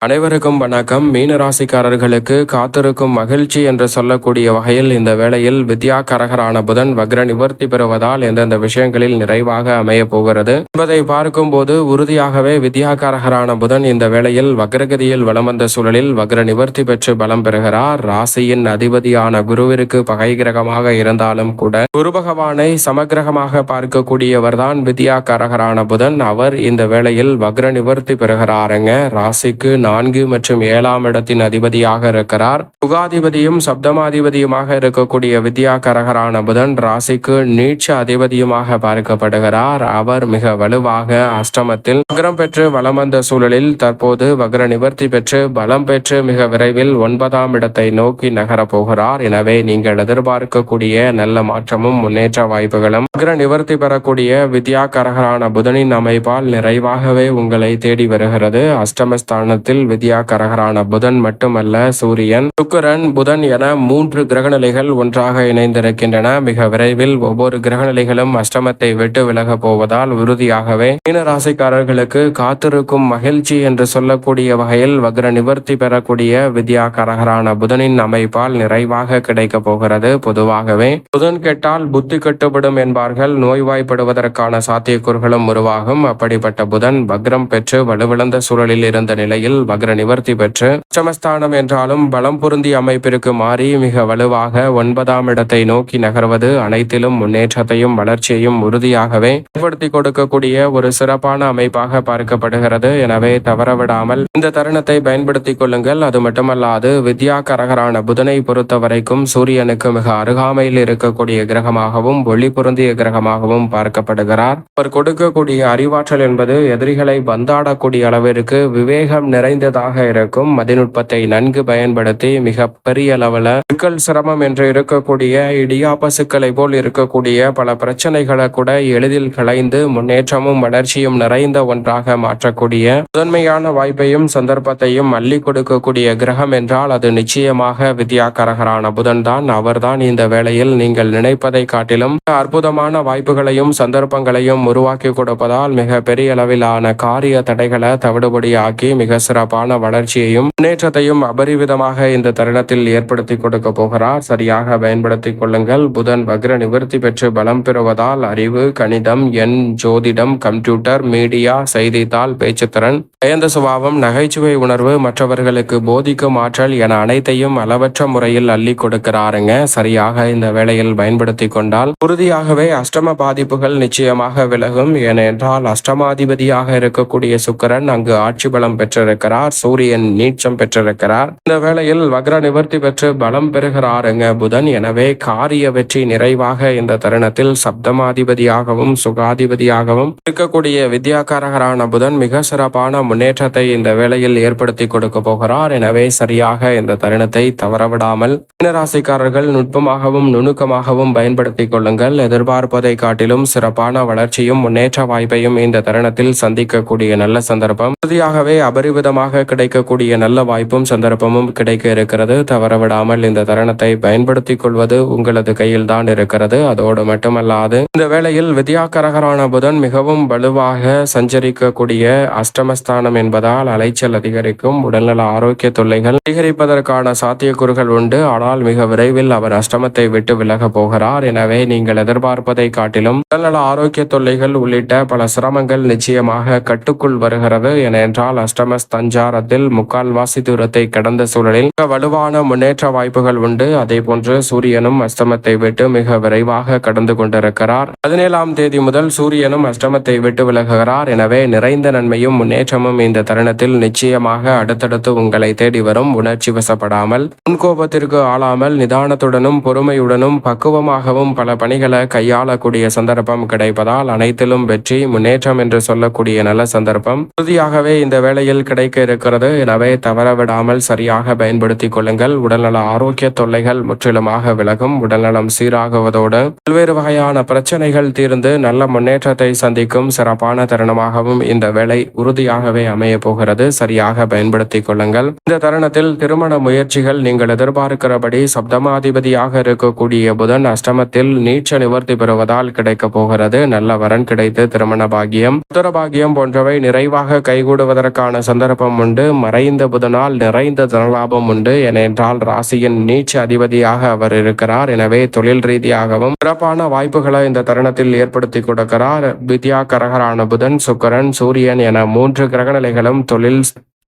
அனைவருக்கும் வணக்கம். மீன ராசிக்காரர்களுக்கு காத்திருக்கும் மகிழ்ச்சி என்று சொல்லக்கூடிய வகையில் இந்த வேளையில் வித்யாகாரகரான புதன் வக்ர நிவர்த்தி பெறுவதால் எந்தெந்த விஷயங்களில் நிறைவாக அமைய போகிறது என்பதை பார்க்கும்போது உறுதியாகவே வித்யாகாரகரான புதன் இந்த வேளையில் வக்ரகதியில் வலம் வந்த சூழலில் வக்ர நிவர்த்தி பெற்று பலம் பெறுகிறார். ராசியின் அதிபதியான குருவிற்கு பகை கிரகமாக இருந்தாலும் கூட குரு பகவானை சமகிரகமாக பார்க்கக்கூடியவர்தான் வித்யாகாரகரான புதன். அவர் இந்த வேளையில் வக்ர நிவர்த்தி பெறுகிறாருங்க. ராசிக்கு 4 மற்றும் 7ஆம் இடத்தின் அதிபதியாக இருக்கிறார். சுகாதிபதியும் சப்தமாதிபதியுமாக இருக்கக்கூடிய வித்யாகாரகரான புதன் ராசிக்கு நீட்ச அதிபதியுமாக பார்க்கப்படுகிறார். அவர் மிக வலுவாக அஷ்டமத்தில் வக்ரம் பெற்று வலம் வந்த சூழலில் தற்போது வக்ர நிவர்த்தி பெற்று பலம் பெற்று மிக விரைவில் 9ஆம் இடத்தை நோக்கி நகரப் போகிறார். எனவே நீங்கள் எதிர்பார்க்கக்கூடிய நல்ல மாற்றமும் முன்னேற்ற வாய்ப்புகளும் வக்ர நிவர்த்தி பெறக்கூடிய வித்யாகாரகரான புதனின் அமைப்பால் நிறைவாகவே உங்களை தேடி வருகிறது. அஷ்டமஸ்தானத்தில் வித்யாகாரகரான புதன் மட்டுமல்ல, சூரியன், சுக்கிரன், புதன் என 3 கிரகநிலைகள் ஒன்றாக இணைந்திருக்கின்றன. மிக விரைவில் ஒவ்வொரு கிரகநிலைகளும் அஷ்டமத்தை விட்டு விலக போவதால் உறுதியாகவே மீன ராசிக்காரர்களுக்கு காத்திருக்கும் மகிழ்ச்சி என்று சொல்லக்கூடிய வகையில் வக்ர நிவர்த்தி பெறக்கூடிய வித்யாகாரகரான புதனின் அமைப்பால் நிறைவாக கிடைக்க போகிறது. பொதுவாகவே புதன் கெட்டால் புத்தி கட்டுப்படும் என்பார்கள். நோய்வாய்ப்படுவதற்கான சாத்தியக்கூறுகளும் உருவாகும். அப்படிப்பட்ட புதன் வக்ரம் பெற்று வலுவிழந்த சூழலில் இருந்த நிலையில் வக்ர நிவர்த்தி பெற்று அஷ்டமஸ்தானம் என்றாலும் பலம் பொருந்திய அமைப்பிற்கு மாறி மிக வலுவாக 9ஆம் இடத்தை நோக்கி நகர்வது அனைத்திலும் முன்னேற்றத்தையும் வளர்ச்சியையும் உறுதியாகவே ஏற்படுத்தி கொடுக்கக்கூடிய ஒரு சிறப்பான அமைப்பாக பார்க்கப்படுகிறது. எனவே தவறவிடாமல் இந்த தருணத்தை பயன்படுத்திக் கொள்ளுங்கள். அது மட்டுமல்லாது வித்யாகாரகரான புதனை பொறுத்த வரைக்கும் சூரியனுக்கு மிக அருகாமையில் இருக்கக்கூடிய கிரகமாகவும் ஒளி பொருந்திய கிரகமாகவும் பார்க்கப்படுகிறார். அவர் கொடுக்கக்கூடிய அறிவாற்றல் என்பது எதிரிகளை பந்தாடக்கூடிய அளவிற்கு விவேகம் நிறைந்ததாக இருக்கும். மதிநுட்பத்தை நன்கு பயன்படுத்தி மிக பெரிய அளவில் சிக்கல் சிரமம் என்று இருக்கக்கூடிய இடியாப்ப சிக்கலை போல் இருக்கக்கூடிய பல பிரச்சனைகளை கூட எளிதில் களைந்து முன்னேற்றமும் வளர்ச்சியும் நிறைந்த ஒன்றாக மாற்றக்கூடிய முதன்மையான வாய்ப்பையும் சந்தர்ப்பத்தையும் அள்ளி கொடுக்கக்கூடிய கிரகம் என்றால் அது நிச்சயமாக வித்யாகாரகரான புதன் தான். அவர்தான் இந்த வேளையில் நீங்கள் நினைப்பதை காட்டிலும் அற்புதமான வாய்ப்புகளையும் சந்தர்ப்பங்களையும் உருவாக்கி கொடுப்பதால் மிக பெரிய அளவிலான காரிய தடைகளை தவிடுபடியாக்கி மிக சிறப்பான வளர்ச்சியையும் முன்னேற்றத்தையும் அபரிவிதமாக இந்த தருணத்தில் ஏற்படுத்தி கொடுக்க போகிறார். சரியாக பயன்படுத்திக் கொள்ளுங்கள். புதன் வக்ர நிவர்த்தி பெற்று பலம் பெறுவதால் அறிவு, கணிதம், எண், ஜோதிடம், கம்ப்யூட்டர், மீடியா, செய்தித்தாள், பேச்சுத்திறன், பயந்த சுபாவம், நகைச்சுவை உணர்வு, மற்றவர்களுக்கு போதிக்கும் ஆற்றல் என அனைத்தையும் அளவற்ற முறையில் அள்ளி கொடுக்கிறாருங்க. சரியாக இந்த வேளையில் பயன்படுத்தி கொண்டால் உறுதியாகவே அஷ்டம பாதிப்புகள் நிச்சயமாக விலகும். ஏனென்றால் அஷ்டமாதிபதியாக இருக்கக்கூடிய சுக்கிரன் அங்கு ஆட்சி பலம் பெற்றிருக்கிறார். சூரியன் நீச்சம் பெற்றிருக்கிறார். இந்த வேளையில் வக்ர நிவர்த்தி பெற்று பலம் பெறுகிறாருங்க புதன். எனவே காரிய வெற்றி நிறைவாக இந்த தருணத்தில் சப்தமாதிபதியாகவும் சுகாதிபதியாகவும் இருக்கக்கூடிய வித்யாகாரகரான புதன் மிக சிறப்பான முன்னேற்றத்தை இந்த வேளையில் ஏற்படுத்தி கொடுக்க போகிறார். எனவே சரியாக இந்த தருணத்தை தவறவிடாமல் மீனராசிக்காரர்கள் நுட்பமாகவும் நுணுக்கமாகவும் பயன்படுத்திக் கொள்ளுங்கள். எதிர்பார்ப்பதை காட்டிலும் சிறப்பான வளர்ச்சியும் முன்னேற்ற வாய்ப்பையும் இந்த தருணத்தில் சந்திக்கக்கூடிய நல்ல சந்தர்ப்பம் உறுதியாகவே அபரிவிதமாக கிடைக்கக்கூடிய நல்ல வாய்ப்பும் சந்தர்ப்பமும் கிடைக்க இருக்கிறது. தவறவிடாமல் இந்த தருணத்தை பயன்படுத்திக் கொள்வது உங்களது கையில் தான் இருக்கிறது. அதோடு மட்டுமல்லாது இந்த வேளையில் வித்யாகாரகரான புதன் மிகவும் வலுவாக சஞ்சரிக்கக்கூடிய அஷ்டமஸ்தானம் என்பதால் அலைச்சல் அதிகரிக்கும். உடல்நல ஆரோக்கிய தொல்லைகள் அதிகரிப்பதற்கான சாத்தியக்கூறுகள் உண்டு. ஆனால் மிக விரைவில் அவர் அஷ்டமத்தை விட்டு விலக போகிறார். எனவே நீங்கள் எதிர்பார்ப்பதை காட்டிலும் உடல்நல ஆரோக்கிய தொல்லைகள் உள்ளிட்ட பல சிரமங்கள் நிச்சயமாக கட்டுக்குள் வருகிறது. ஏனென்றால் அஷ்டமஸ்தஞ்சாரத்தில் முக்கால்வாசி தூரத்தை கடந்த சூழலில் வலுவான முன்னேற்ற வாய்ப்புகள் உண்டு. அதே போன்று சூரியனும் அஷ்டமத்தை விட்டு மிக விரைவாக கடந்து கொண்டிருக்கிறார். 17ஆம் தேதி முதல் சூரியனும் அஷ்டமத்தை விட்டு விலகுகிறார். எனவே நிறைந்த நன்மையும் முன்னேற்றமும் இந்த தருணத்தில் நிச்சயமாக அடுத்தடுத்து உங்களை தேடி வரும். உணர்ச்சி வசப்படாமல் முன்கோபத்திற்கு ஆளாமல் நிதானத்துடனும் பொறுமையுடனும் பக்குவமாகவும் பல பணிகளை கையாளக்கூடிய சந்தர்ப்பம் கிடைப்பதால் அனைத்திலும் வெற்றி முன்னேற்றம் என்று சொல்லக்கூடிய நல்ல சந்தர்ப்பம் உறுதியாகவே இந்த வேளையில் கிடைக்க இருக்கிறது. எனவே தவறவிடாமல் சரியாக பயன்படுத்திக் கொள்ளுங்கள். உடல்நல ஆரோக்கிய தொல்லைகள் முற்றிலுமாக விலகும். உடல்நலம் சீராகுவதோடு பல்வேறு வகையான பிரச்சனைகள் தீர்ந்து நல்ல முன்னேற்றத்தை சந்திக்கும் சிறப்பான தருணமாகவும் இந்த வேளை உறுதியாகவே அமைய போகிறது. சரியாக பயன்படுத்திக் கொள்ளுங்கள். இந்த தருணத்தில் திருமண முயற்சிகள் நீங்கள் எதிர்பார்க்கிறபடி சப்தமாதிபதியாக இருக்கக்கூடிய புதன் அஷ்டமத்தில் நீச்ச நிவர்த்தி பெறுவதால் கிடைக்க போகிறது. நல்ல வரன் கிடைத்து திருமண பாகியம், உத்தர பாகியம் போன்றவை நிறைவாக கைகூடுவதற்கான சந்தர்ப்பம் மாற்றமும் உண்டு. மறைந்த புதனால் நிறைந்த தனலாபம் உண்டு. ஏனென்றால் ராசியின் நீச்ச அதிபதியாக அவர் இருக்கிறார். எனவே தொழில் ரீதியாகவும் சிறப்பான வாய்ப்புகளை இந்த தருணத்தில் ஏற்படுத்தி கொடுக்கிறார். வித்யாகரகரான புதன், சுக்கிரன், சூரியன் என 3 கிரகநிலைகளும் தொழில்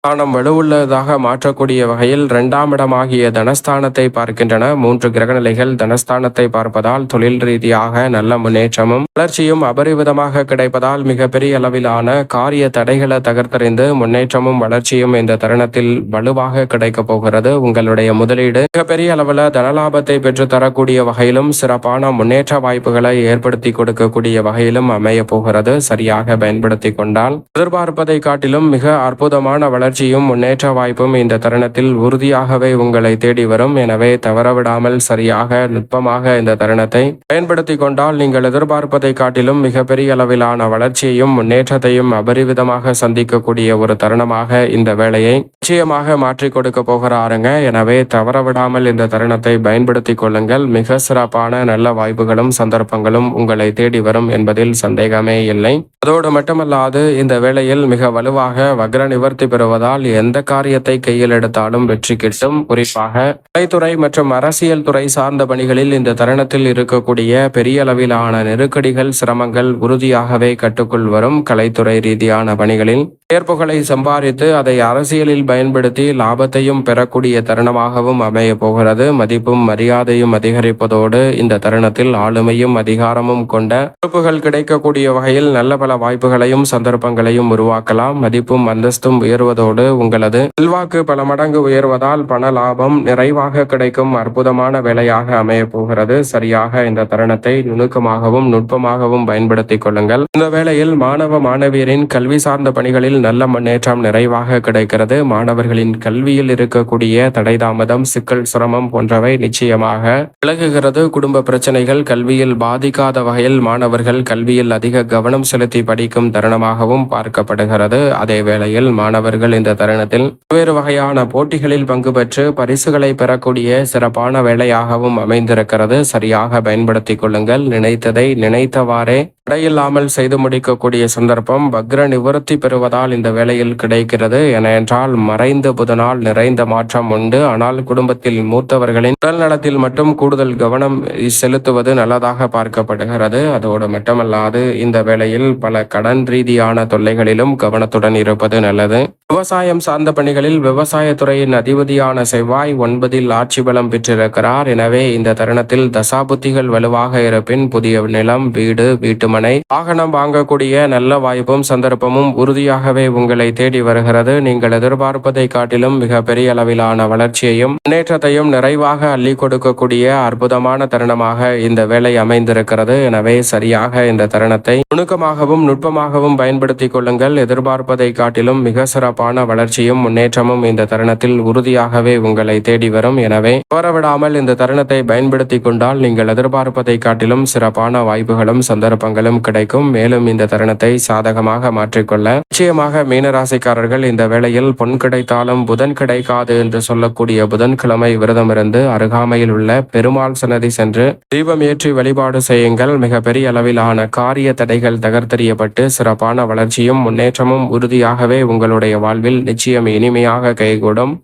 ஸ்தானம் வலுவுள்ளதாக மாற்றக்கூடிய வகையில் 2ஆம் இடமாகிய தனஸ்தானத்தை பார்க்கின்றன. 3 கிரகநிலைகள் தனஸ்தானத்தை பார்ப்பதால் தொழில் ரீதியாக நல்ல முன்னேற்றமும் வளர்ச்சியும் அபரிவிதமாக கிடைப்பதால் மிகப்பெரிய அளவிலான காரிய தடைகளை தகர்த்தறிந்து முன்னேற்றமும் வளர்ச்சியும் இந்த தருணத்தில் வலுவாக கிடைக்கப் போகிறது. உங்களுடைய முதலீடு மிகப்பெரிய அளவில் தனலாபத்தை பெற்று தரக்கூடிய வகையிலும் சிறப்பான முன்னேற்ற வாய்ப்புகளை ஏற்படுத்தி கொடுக்கக்கூடிய வகையிலும் அமைய போகிறது. சரியாக பயன்படுத்தி கொண்டால் எதிர்பார்ப்பதை காட்டிலும் மிக அற்புதமான வளர்ச்சியும் முன்னேற்ற வாய்ப்பும் இந்த தருணத்தில் உறுதியாகவே உங்களை தேடி வரும். எனவே தவறவிடாமல் சரியாக நுட்பமாக இந்த தருணத்தை பயன்படுத்தி கொண்டால் நீங்கள் எதிர்பார்ப்பதை காட்டிலும் மிகப்பெரிய அளவிலான வளர்ச்சியையும் முன்னேற்றத்தையும் அபரிவிதமாக சந்திக்கக்கூடிய ஒரு தருணமாக இந்த வேலையை நிச்சயமாக மாற்றிக் கொடுக்க போகிறாருங்க. எனவே தவறவிடாமல் இந்த தருணத்தை பயன்படுத்தி கொள்ளுங்கள். மிக சிறப்பான நல்ல வாய்ப்புகளும் சந்தர்ப்பங்களும் உங்களை தேடி வரும் என்பதில் சந்தேகமே இல்லை. அதோடு மட்டுமல்லாது இந்த வேளையில் மிக வலுவாக வக்ர நிவர்த்தி பெறுவதால் எந்த காரியத்தை கையில் எடுத்தாலும் வெற்றி கிட்டும். குறிப்பாக கலைத்துறை மற்றும் அரசியல் துறை சார்ந்த பணிகளில் இந்த தருணத்தில் இருக்கக்கூடிய பெரிய அளவிலான நெருக்கடிகள், சிரமங்கள் உறுதியாகவே கட்டுக்குள் வரும். கலைத்துறை ரீதியான பணிகளில் ஏற்புகளை சம்பாதித்து அதை அரசியலில் பயன்படுத்தி லாபத்தையும் பெறக்கூடிய தருணமாகவும் அமைய போகிறது. மதிப்பும் மரியாதையும் அதிகரிப்பதோடு இந்த தருணத்தில் ஆளுமையும் அதிகாரமும் கொண்ட பொறுப்புகள் கிடைக்கக்கூடிய வகையில் நல்ல பல வாய்ப்புகளையும் சந்தர்ப்பங்களையும் உருவாக்கலாம். மதிப்பும் அந்தஸ்தும் உயர்வதோடு உங்களது செல்வாக்கு பல மடங்கு உயர்வதால் பண லாபம் நிறைவாக கிடைக்கும் அற்புதமான வேலையாக அமைய போகிறது. சரியாக இந்த தருணத்தை நுணுக்கமாகவும் நுட்பமாகவும் பயன்படுத்திக் கொள்ளுங்கள். இந்த வேளையில் மாணவ மாணவியரின் கல்வி சார்ந்த பணிகளில் நல்ல முன்னேற்றம் நிறைவாக கிடைக்கிறது. மாணவர்களின் கல்வியில் இருக்கக்கூடிய தடை தாமதம், சிக்கல், சிரமம் போன்றவை நிச்சயமாக விலகுகிறது. குடும்ப பிரச்சனைகள் கல்வியில் பாதிக்காத வகையில் மாணவர்கள் கல்வியில் அதிக கவனம் செலுத்தி படிக்கும் தருணமாகவும் பார்க்கப்படுகிறது. அதே வேளையில் மாணவர்கள் இந்த தருணத்தில் பல்வேறு வகையான போட்டிகளில் பங்கு பெற்று பரிசுகளை பெறக்கூடிய சிறப்பான வேலையாகவும் அமைந்திருக்கிறது. சரியாக பயன்படுத்திக் கொள்ளுங்கள். நினைத்ததை நினைத்தவாறே தடையில்லாமல் செய்து முடிக்கக்கூடிய சந்தர்ப்பம் வக்ர நிவர்த்தி பெறுவதால் இந்த வேளையில் கிடைக்கிறது. ஏனென்றால் மறைந்த புதனால் நிறைந்த மாற்றம் உண்டு. ஆனால் குடும்பத்தில் மூத்தவர்களின் உடல் நலத்தில் மட்டும் கூடுதல் கவனம் செலுத்துவது நல்லதாக பார்க்கப்படுகிறது. அதோடு மட்டுமல்லாது இந்த வேளையில் பல கடன் ரீதியான தொல்லைகளிலும் கவனத்துடன் இருப்பது நல்லது. விவசாயம் சார்ந்த பணிகளில் விவசாயத்துறையின் அதிபதியான செவ்வாய் 9இல் ஆட்சி பலம் பெற்றிருக்கிறார். எனவே இந்த தருணத்தில் தசாபுத்திகள் வலுவாக இருப்பின் புதிய நிலம், வீடு, வீட்டுமனை, வாகனம் வாங்கக்கூடிய நல்ல வாய்ப்பும் சந்தர்ப்பமும் உறுதியாகவே உங்களை தேடி வருகிறது. நீங்கள் எதிர்பார்ப்பதை காட்டிலும் மிக பெரிய அளவிலான வளர்ச்சியையும் முன்னேற்றத்தையும் நிறைவாக அள்ளி கொடுக்கக்கூடிய அற்புதமான தருணமாக இந்த வேலை அமைந்திருக்கிறது. எனவே சரியாக இந்த தருணத்தை நுணுக்கமாகவும் நுட்பமாகவும் பயன்படுத்திக் கொள்ளுங்கள். எதிர்பார்ப்பதை காட்டிலும் மிக சிறப்பான வளர்ச்சியும் முன்னேற்றமும் இந்த தருணத்தில் உறுதியாகவே உங்களை தேடி வரும். எனவே தவறவிடாமல் இந்த தருணத்தை பயன்படுத்தி கொண்டால் நீங்கள் எதிர்பார்ப்பதை காட்டிலும் சிறப்பான வாய்ப்புகளும் சந்தர்ப்பங்களும் கிடைக்கும். மேலும் இந்த தருணத்தை சாதகமாக மாற்றிக்கொள்ள நிச்சயமாக மீனராசிக்காரர்கள் இந்த வேளையில் பொன் கிடைத்தாலும் புதன் கிடைக்காது என்று சொல்லக்கூடிய புதன்கிழமை விரதமிருந்து அருகாமையில் உள்ள பெருமாள் சன்னதி சென்று தீபம் ஏற்றி வழிபாடு செய்யுங்கள். மிக பெரிய அளவிலான காரிய தடைகள் தகர்த்தெறியப்பட்டு சிறப்பான வளர்ச்சியும் முன்னேற்றமும் உறுதியாகவே உங்களுடைய வாழ்வில் நிச்சயம் இனிமையாக கைகூடும்.